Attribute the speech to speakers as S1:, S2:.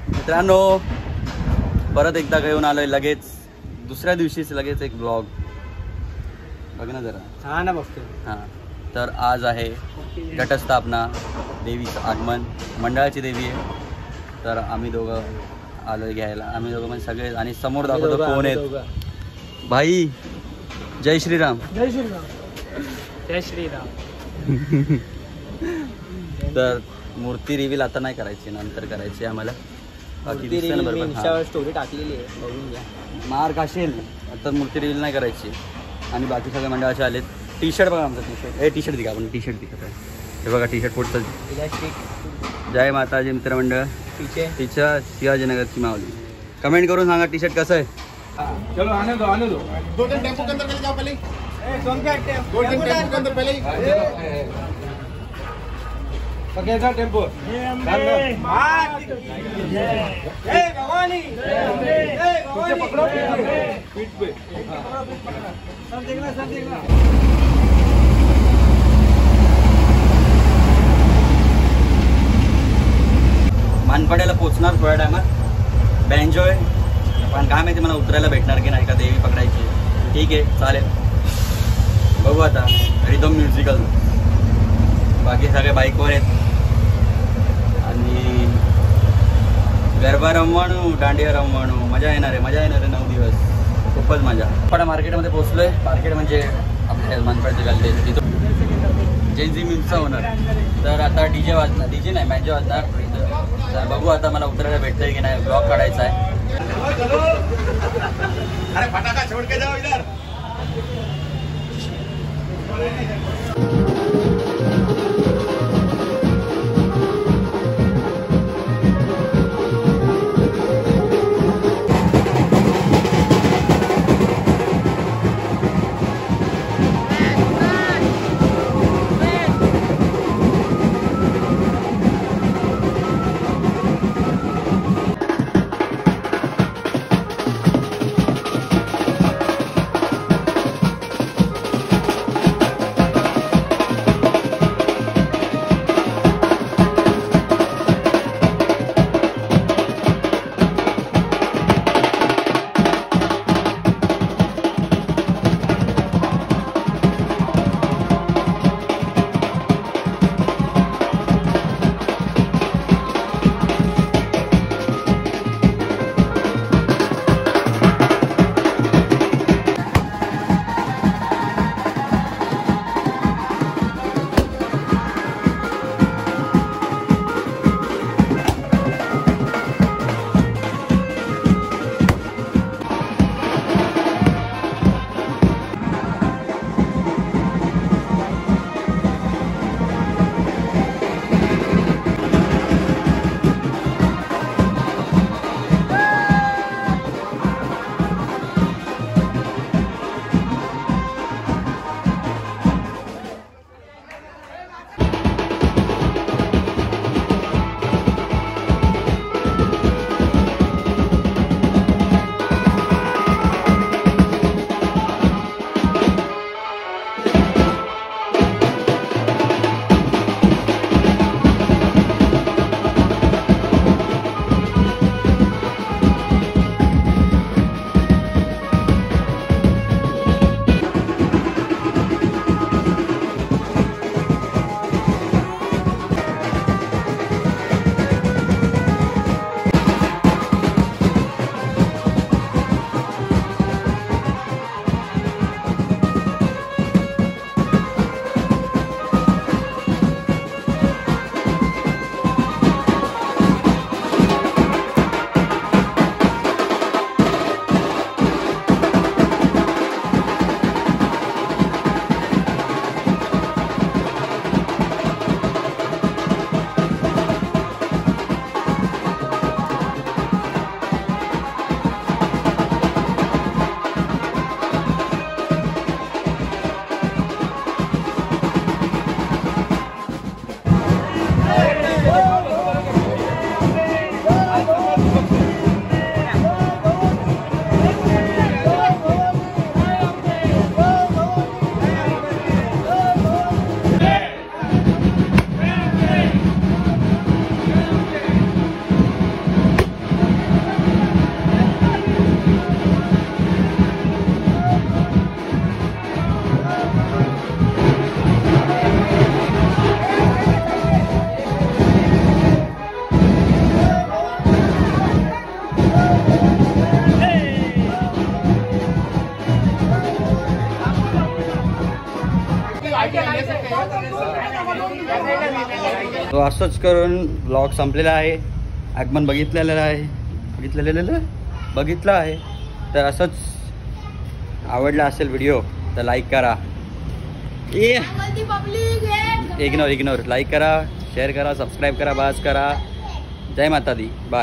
S1: मित्रांनो परत एकदा घेऊन आलोय लगेच दुसऱ्या दिवशीच लगेच एक ब्लॉग बघ ना जरा.
S2: हा ना बघतो.
S1: हां तर आज आहे घटस्थापना देवीचं आगमन मंडळाची देवी आहे. तर आम्ही दोघं आलोय घ्यायला. आम्ही दोघं म्हणजे सगळे आणि समोर दाखवतो कोण आहेत भाई. जय श्रीराम.
S2: जय श्रीराम. जय श्रीराम.
S1: तर मूर्ती रिव्हील आता नाही करायची नंतर करायची आम्हाला. बाकी
S2: स्टोरी टाकलेली आहे बघून घ्या.
S1: मार्क असेल आता मूर्ती रिव्हील नाही करायची. आणि बाकी सगळे मंडळाचे आलेत. टी शर्ट बघा आमचा टी शर्ट दिका आपण टी शर्ट दिखत आहे हे बघा टी शर्ट पुढचं जय माताजी मित्रमंडळ तिच्या शिवाजीनगरची माऊली. कमेंट करून सांगा टी शर्ट कसं आहे.
S3: चलो आने दो दो तीन टेम्पो के अंदर पहले जाओ पहले दो तीन टेम्पो के अंदर पहले कैसा टेम्पो भवानी पकड़ो पीठ पे सब देखना
S1: मानपाड्याला पोचणार थोड्या टायमात. बँजॉय पण काय माहिती मला उतरायला भेटणार की नाही का देवी पकडायची. ठीक आहे चालेल बघू आता. रिदम म्युझिकल बाकी सगळे बाईकवर आहेत आणि गरबा रमवाणू दांडिया रमवाणू मजा येणार आहे 9 दिवस खूपच मजा. पण मार्केटमध्ये पोचलोय. मार्केट म्हणजे आपल्या मानपाडचे गल्ले तिथं जेनझी मिल्सचा होणार. तर आता डीजे वाजणार डीजे नाही बँजो वाजणार. तर बघू आता मला उतरायला भेटतंय की नाही. ब्लॉग काढायचा आहे.
S3: अरे फटाका छोड़ के जाओ इधर.
S1: तो असंच करून ब्लॉग संपलेला आहे. आगमन बघितलेलं आहे. तर असंच आवडला असेल व्हिडिओ तर लाईक करा. इग्नोर लाईक करा, शेअर करा, सबस्क्राईब करा, बाज करा. जय माता दी. बाय.